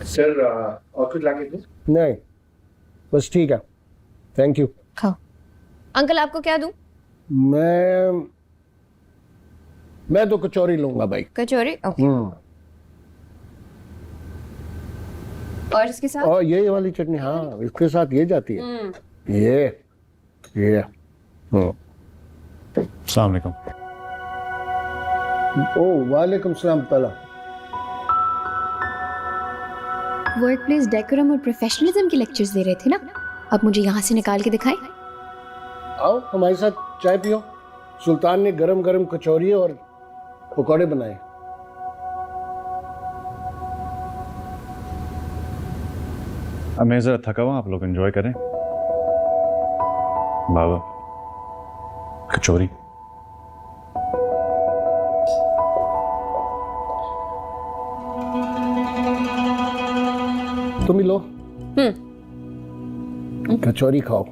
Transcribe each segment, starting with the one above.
Sir और कुछ लाके दूं? नहीं, बस ठीक है, थैंक यू। खाओ। अंकल आपको क्या दूं? मैं तो कचौरी लूंगा भाई। कचौरी? ओके। और इसके साथ? और ये वाली चटनी, हाँ इसके साथ ये जाती है। ये अस्सलाम वालेकुम। ओ वालेकुम सलाम ताला। वर्क प्लेस डेकोरम और प्रोफेशनलिज्म के लेक्चर्स दे रहे थे ना, अब मुझे यहाँ से निकाल के दिखाएं। आओ हमारे साथ चाय पियो। सुल्तान ने गरम गरम कचौरी और पकौड़े बनाए। अब मैं ज़रा थका हुआ, आप लोग एंजॉय करें। बाबा कचौरी। तुम ही लो। कचौरी खाओ।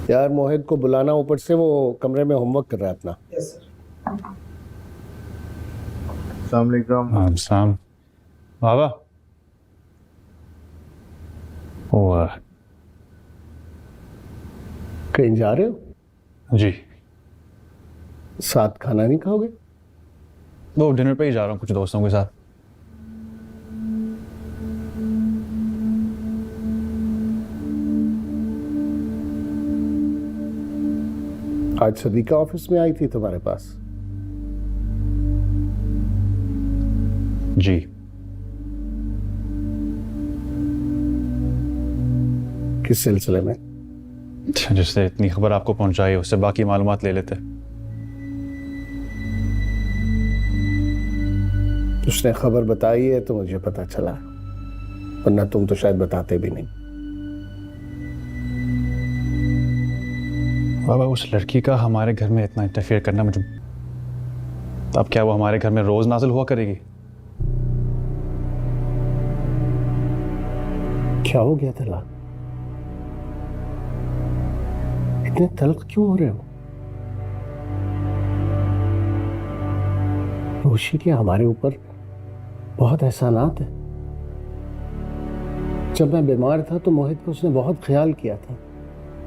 यार मोहित को बुलाना, ऊपर से वो कमरे में होमवर्क कर रहा है अपना। Yes sir. अस्सलाम वालेकुम। अस्सलाम। बाबा ओ कहीं जा रहे हो? जी, साथ खाना नहीं खाओगे? वो डिनर पे ही जा रहा हूँ कुछ दोस्तों के साथ। आज सदीका ऑफिस में आई थी तुम्हारे पास? जी। किस सिलसिले में? जिससे इतनी खबर आपको पहुंचाई उससे बाकी मालूमात ले लेते। उसने खबर बताई है तो मुझे पता चला, वरना तुम तो शायद बताते भी नहीं। बाबा उस लड़की का हमारे घर में इतना इंटरफेयर करना मुझे, अब क्या वो हमारे घर में रोज नाजिल हुआ करेगी? क्या हो गया तला? इतने तल्ख क्यों हो रहे हो? रोशी के हमारे ऊपर बहुत एहसानात है। जब मैं बीमार था तो मोहित को उसने बहुत ख्याल किया था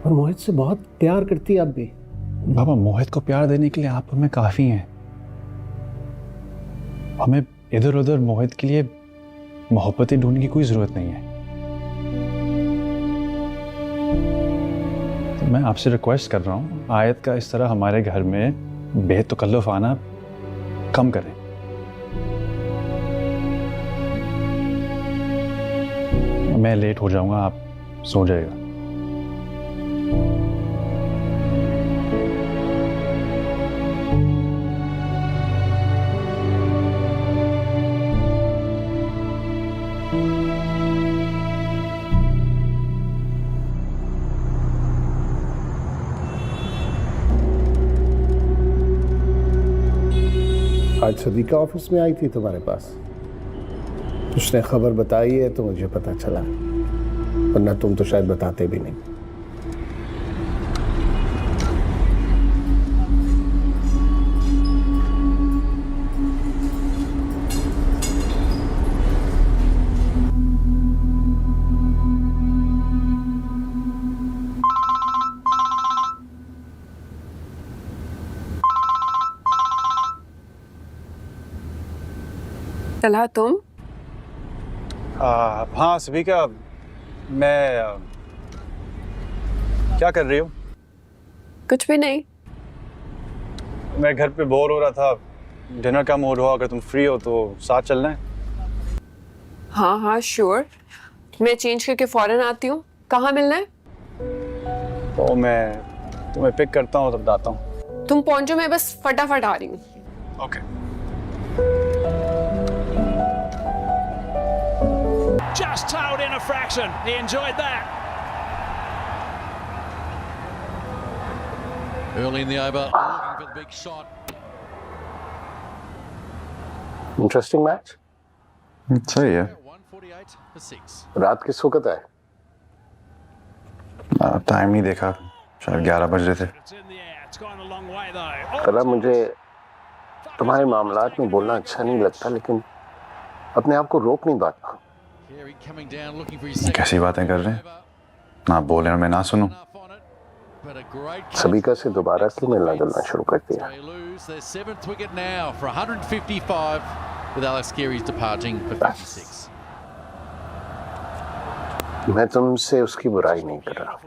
और मोहित से बहुत प्यार करती है अब भी। बाबा मोहित को प्यार देने के लिए आप हमें काफी हैं। हमें इधर उधर मोहित के लिए मोहब्बतें ढूंढने की कोई जरूरत नहीं है। तो मैं आपसे रिक्वेस्ट कर रहा हूँ, आयत का इस तरह हमारे घर में बेतकल्लुफ आना कम करें। मैं लेट हो जाऊंगा, आप सो जाएगा। आज सदीका ऑफिस में आई थी तुम्हारे पास? उसने खबर बताई है तो मुझे पता चला, वरना तुम तो शायद बताते भी नहीं। तलहा तुम? हाँ सभी मैं क्या कर रही हूँ? कुछ भी नहीं। मैं घर पे बोर हो रहा था, डिनर का मूड हुआ, अगर तुम फ्री हो तो साथ चलना है। हाँ हाँ श्योर, मैं चेंज करके फौरन आती हूँ। कहाँ मिलना है? तो मैं तुम्हें पिक करता हूँ तब आता हूँ। तुम पहुंचो, मैं बस फटाफट आ रही हूँ। Okay. Just tailed in a fraction. He enjoyed that. Early in the over, looking for the big shot. Interesting match. सही है। 148 for 6. रात किस वक्त है? टाइम नहीं देखा, शायद 11 बज रहे थे। It's in the air. It's gone a long way though. तला मुझे तुम्हारे मामलात में बोलना अच्छा नहीं लगता, लेकिन अपने आप को रोक नहीं पाता। Carey coming down looking for his second. कैसी बातें कर रहे हैं? ना बोले और मैं ना सुनूं। Enough on it, but a great Sabika से दोबारा से मिलना जुलना शुरू कर दिया। They lose their 7th wicket now for 155 with Alex Carey's departing for 56. मैं तुमसे उसकी बुराई नहीं कर रहा,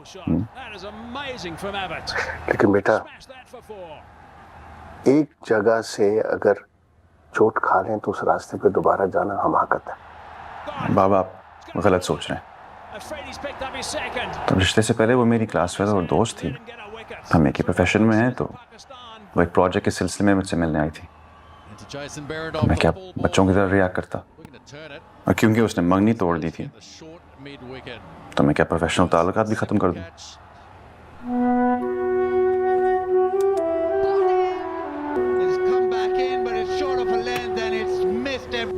That is amazing from Abbott. लेकिन बेटा Smash that for 4. एक जगह से अगर चोट खा लें तो उस रास्ते पे दोबारा जाना हमाकत है। बाबा आप गलत सोच रहे हैं। Afridi's picked up his second. तो रिश्ते से पहले वो मेरी क्लासमेट और दोस्त थी। Didn't get a wicket. हम एक ही प्रोफेशन में हैं, तो Pakistan. वो एक प्रोजेक्ट के सिलसिले में मुझसे मिलने आई थी। And to Jason Beredov मैं for क्या the full ball. बच्चों की तरह रिएक्ट करता? Looking to turn it. और क्योंकि उसने मंगनी तोड़ दी थी, The short mid wicket. तो मैं क्या प्रोफेशनल ताल्लुकात भी खत्म कर दूं? Catch. It's come back in, but it's short of a length and it's missed it.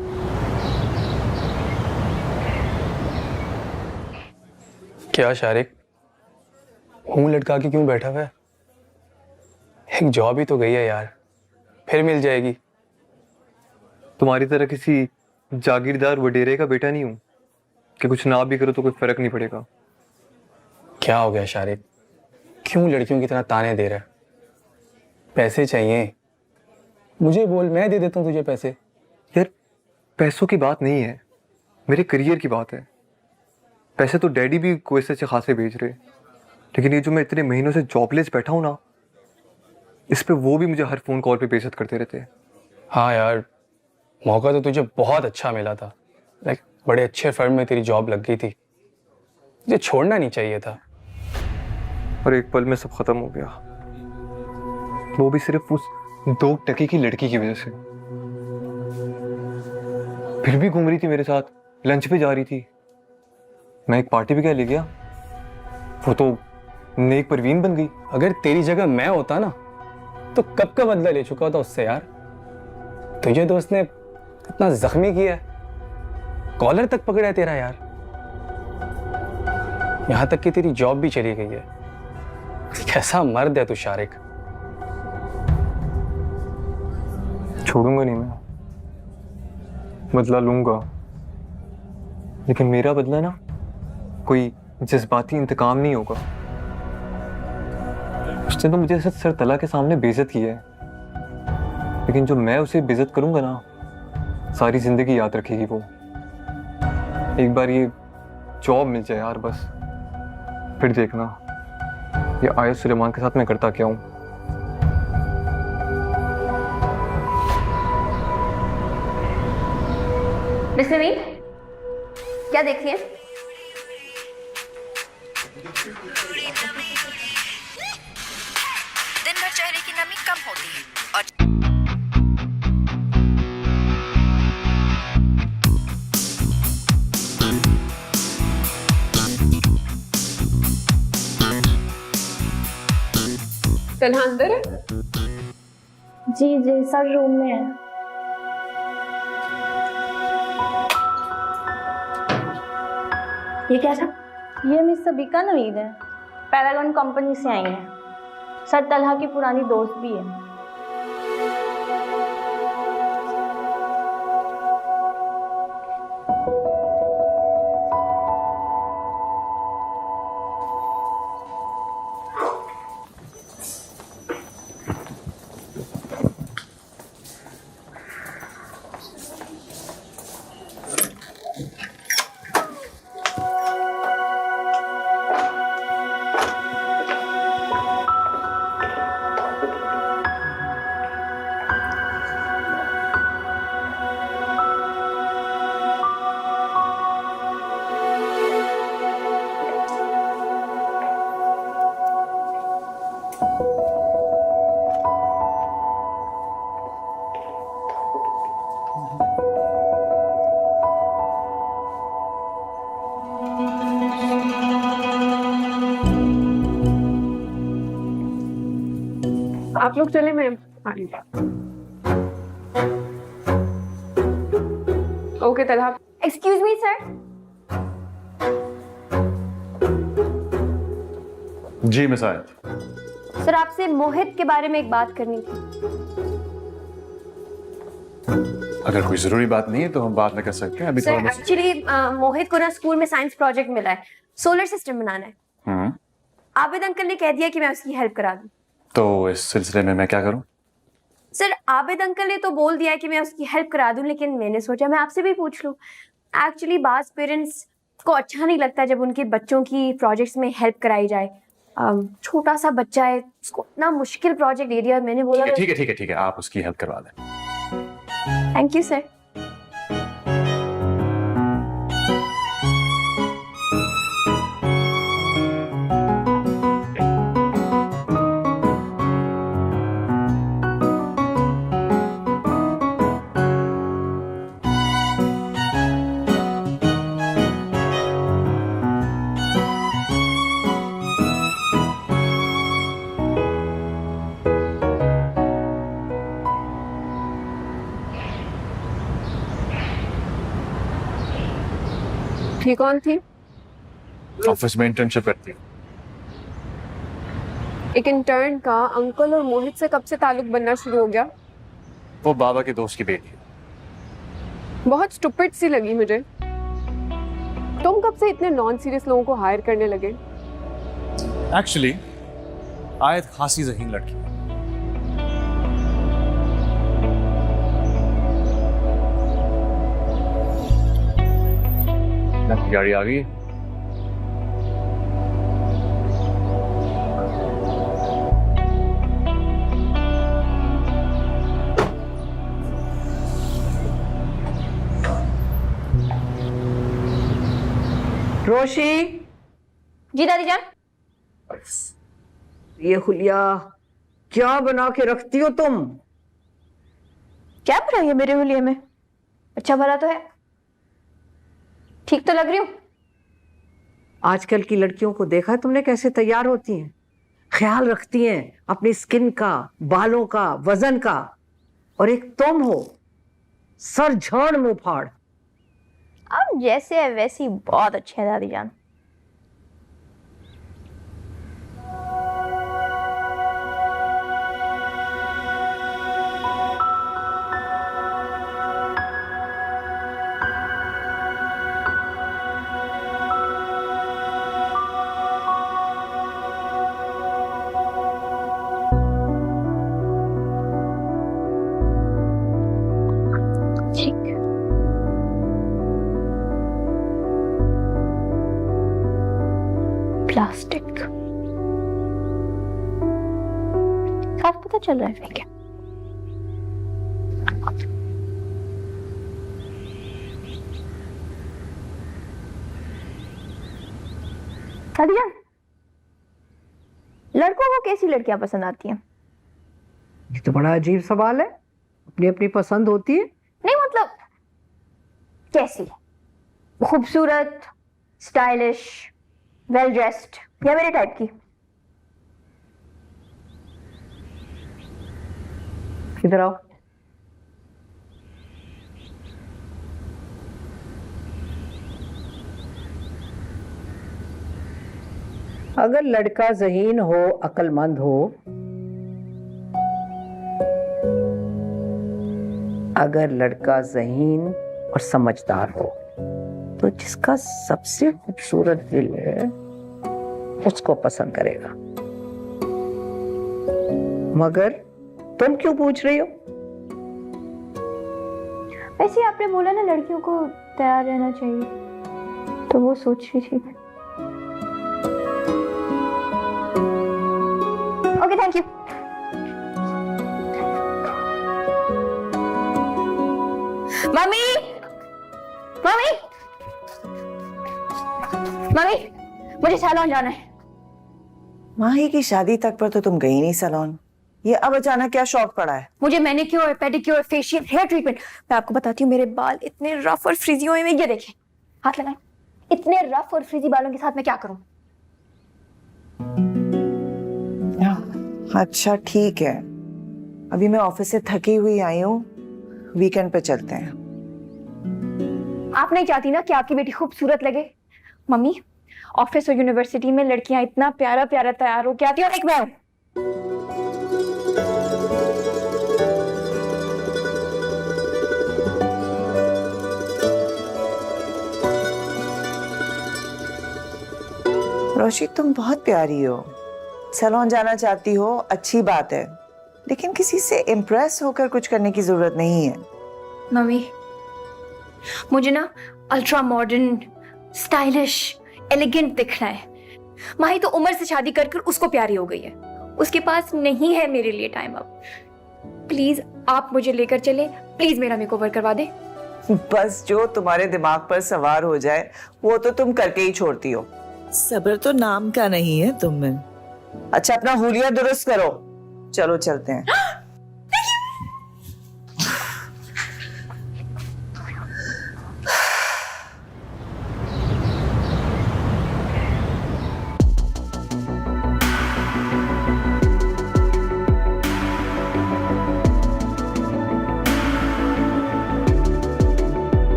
क्या शारिक, मुंह लटका के क्यों बैठा हुआ है? एक जॉब ही तो गई है यार, फिर मिल जाएगी। तुम्हारी तरह किसी जागीरदार वडेरे का बेटा नहीं हूं कि कुछ ना भी करो तो कोई फर्क नहीं पड़ेगा। क्या हो गया शारिक, क्यों लड़कियों की तरह ताने दे रहा है? पैसे चाहिए, मुझे बोल, मैं दे देता हूँ तुझे पैसे। यार पैसों की बात नहीं है, मेरे करियर की बात है। पैसे तो डैडी भी कोई से अच्छे खासे भेज रहे, लेकिन ये जो मैं इतने महीनों से जॉबलेस बैठा हूँ ना, इस पे वो भी मुझे हर फोन कॉल पे बेइज्जत करते रहते हैं। हाँ यार, मौका तो तुझे बहुत अच्छा मिला था, लाइक बड़े अच्छे फर्म में तेरी जॉब लग गई थी, तुझे छोड़ना नहीं चाहिए था। और एक पल में सब खत्म हो गया, वो भी सिर्फ उस 2 टके की लड़की की वजह से। फिर भी घूम रही थी मेरे साथ, लंच पे जा रही थी, मैं एक पार्टी भी क्या ले गया, वो तो नेक परवीन बन गई। अगर तेरी जगह मैं होता ना तो कब का बदला ले चुका होता उससे यार। तुझे तो उसने इतना जख्मी किया है, कॉलर तक पकड़ा है तेरा यार, यहां तक कि तेरी जॉब भी चली गई है। कैसा मर्द है तू शारिक। छोड़ूंगा नहीं मैं, बदला लूंगा, लेकिन मेरा बदला ना कोई जज्बाती इंतकाम नहीं होगा। उसने तो मुझे सिर्फ सर तला के सामने बेइज्जत किया है, लेकिन जो मैं उसे बेइज्जत करूंगा ना, सारी जिंदगी याद रखेगी वो। एक बार ये जॉब मिल जाए यार बस, फिर देखना ये आयत सुलेमान के साथ मैं करता क्या हूं। मिस नवीन, क्या देखती हैं? दिन भर चेहरे की नमी कम होती है और तन्हा अंदर है? जी जी, सर रूम में है। ये क्या था? ये मिस सबिका नवीद है, पैरागन कंपनी से आई हैं। सर तलहा की पुरानी दोस्त भी है। आप लोग चले, मैं आ रही हूँ। Okay Talha. Excuse me sir. जी मिस आयत। सर आपसे मोहित के बारे में एक बात करनी थी। अगर कोई जरूरी बात नहीं है तो हम बाद में कर सकते हैं, अभी सर थोड़ा एक्चुअली मोहित को ना स्कूल में साइंस प्रोजेक्ट मिला है, सोलर सिस्टम बनाना है। आबिद अंकल ने कह दिया कि मैं उसकी हेल्प करा दूं। तो इस सिलसिले में मैं क्या करूं? सर आबिद अंकल ने तो बोल दिया है कि मैं उसकी हेल्प करा दूं, लेकिन मैंने सोचा मैं आपसे भी पूछ लूं। एक्चुअली बाज पेरेंट्स को अच्छा नहीं लगता जब उनके बच्चों की प्रोजेक्ट्स में हेल्प कराई जाए। छोटा सा बच्चा है, उसको इतना मुश्किल प्रोजेक्ट दे दिया, मैंने बोला ठीक है, आप उसकी हेल्प करवा दें। Thank you sir. ये कौन थी? ऑफिस में इंटर्नशिप करती हूँ। एक इंटर्न का अंकल और मोहित से कब से ताल्लुक बनना शुरू हो गया? वो बाबा के दोस्त की बेटी है। बहुत स्टूपिड सी लगी मुझे। तुम कब से इतने नॉन सीरियस लोगों को हायर करने लगे? एक्चुअली आयत खासी ज़हीन लड़की है। गाड़ी आ गई। रोशी, जी दादी जान। ये हुलिया क्या बना के रखती हो तुम? क्या बुराई है मेरे हुलिये में? अच्छा भला तो है, ठीक तो लग रही हूँ। आजकल की लड़कियों को देखा है तुमने कैसे तैयार होती हैं, ख्याल रखती हैं अपनी स्किन का, बालों का, वजन का, और एक तुम हो सर झाड़ मुंह फाड़। अब जैसे है वैसी बहुत अच्छे है दादी जान। प्लास्टिक साफ पता चल रहा है क्या? दादी जान, लड़कों को कैसी लड़कियां पसंद आती हैं? ये तो बड़ा अजीब सवाल है। अपनी अपनी पसंद होती है। नहीं मतलब कैसी? खूबसूरत, स्टाइलिश, वेल ड्रेस्ड, या मेरे टाइप की? इधर आओ। अगर लड़का ज़हीन हो, अक्लमंद हो, अगर लड़का ज़हीन और समझदार हो, तो जिसका सबसे खूबसूरत दिल है उसको पसंद करेगा। मगर तुम क्यों पूछ रही हो? वैसे आपने बोला ना लड़कियों को तैयार रहना चाहिए, तो वो सोच रही थी। Okay thank you. Mummy, mummy, mummy, मुझे सैलून जाना है। माही की शादी तक पर तो तुम गई नहीं सैलून, ये अब अचानक क्या शौक पड़ा है? मुझे manicure, pedicure, facial, hair treatment. मैं आपको बताती हूँ, मेरे बाल इतने रफ और फ्रिजी हुए हैं। ये देखें, हाथ लगाएं। इतने रफ और फ्रिजी बालों के साथ मैं क्या करूं? अच्छा ठीक है, अभी मैं ऑफिस से थकी हुई आई हूँ, वीकेंड पे चलते हैं। आप नहीं चाहती ना कि आपकी बेटी खूबसूरत लगे? मम्मी, ऑफिस और यूनिवर्सिटी में लड़कियां इतना प्यारा प्यारा तैयार हो के आती हैं, और एक मैं हूं। रोशी, तुम बहुत प्यारी हो, सैलून जाना चाहती हो, अच्छी बात है, लेकिन किसी से इम्प्रेस होकर कुछ करने की जरूरत नहीं है। मम्मी, मुझे ना अल्ट्रा मॉडर्न, स्टाइलिश, एलिगेंट दिखना है। माही तो उम्र से शादी कर कर उसको प्यारी हो गई है, उसके पास नहीं है मेरे लिए टाइम। अब प्लीज आप मुझे लेकर चले, प्लीज मेरा मेकओवर करवा दे। बस जो तुम्हारे दिमाग पर सवार हो जाए वो तो तुम करके ही छोड़ती हो। सब्र तो नाम का नहीं है तुम में। अच्छा, अपना हुलिया दुरुस्त करो, चलो चलते हैं।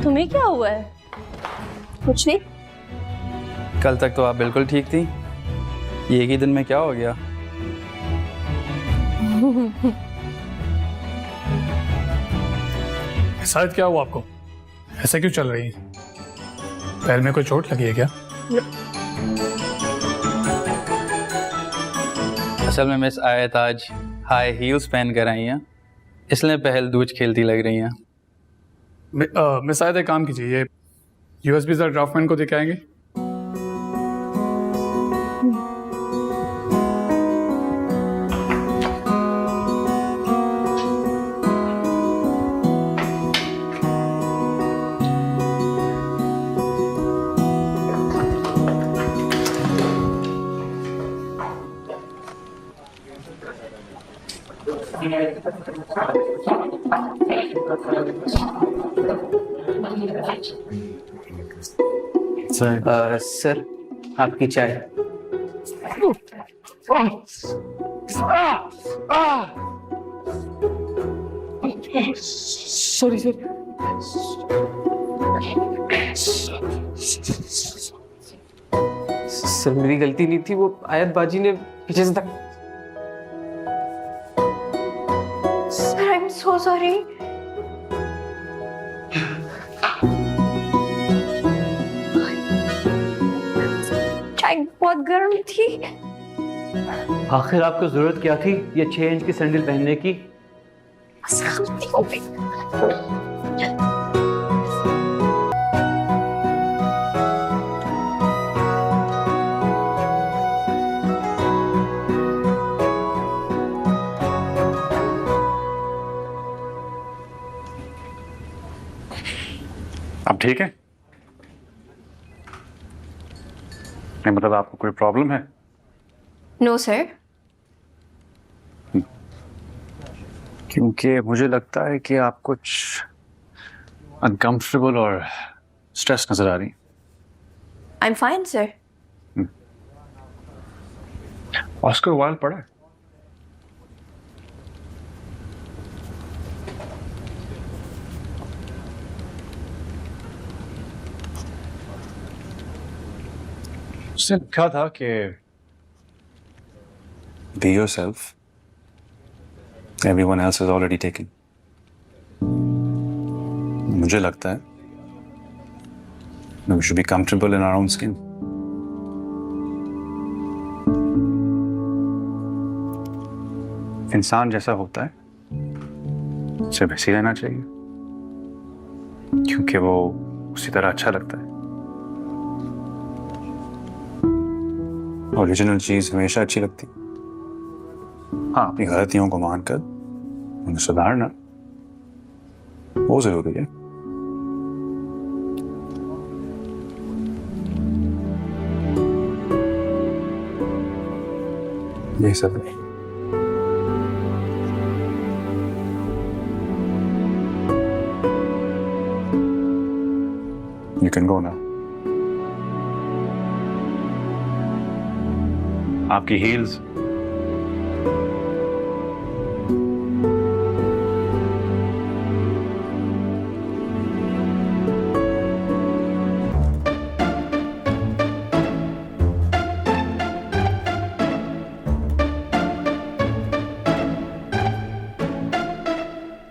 तुम्हें क्या हुआ है? कुछ नहीं। कल तक तो आप बिल्कुल ठीक थी, ये एक ही दिन में क्या हो गया? शायद क्या हुआ आपको? ऐसे क्यों चल रही है? पैर में कोई चोट लगी है क्या? असल में मिस आयत आज हाई हील्स पहन कर आई हैं, इसलिए पहल दूज खेलती लग रही हैं। मिस आयत, एक काम कीजिए, ये यूएसबी जरा ड्राफ्टमैन को दिखाएंगे। सर आपकी चाय। Sorry sir. सर मेरी गलती नहीं थी, वो आयत बाजी ने पीछे से तक। Sir I am so sorry. चाय बहुत गर्म थी। आखिर आपको जरूरत क्या थी ये 6 इंच की सैंडल पहनने की? गलती हो गई। अब ठीक है? नहीं मतलब आपको कोई प्रॉब्लम है? No sir. क्योंकि मुझे लगता है कि आप कुछ अनकंफर्टेबल और स्ट्रेस नजर आ रही। I am fine sir. Oscar Wilde पढ़ा है? उसने लिखा था कि be yourself, everyone else is already taken. मुझे लगता है we should be comfortable in our own skin. इंसान जैसा होता है उसे वैसे ही रहना चाहिए, क्योंकि वो उसी तरह अच्छा लगता है। ओरिजिनल चीज हमेशा अच्छी लगती। हाँ, अपनी गलतियों को मानकर उन्हें सुधारना वो जरूरी है। ये सब है। You can go now. आपकी हील्स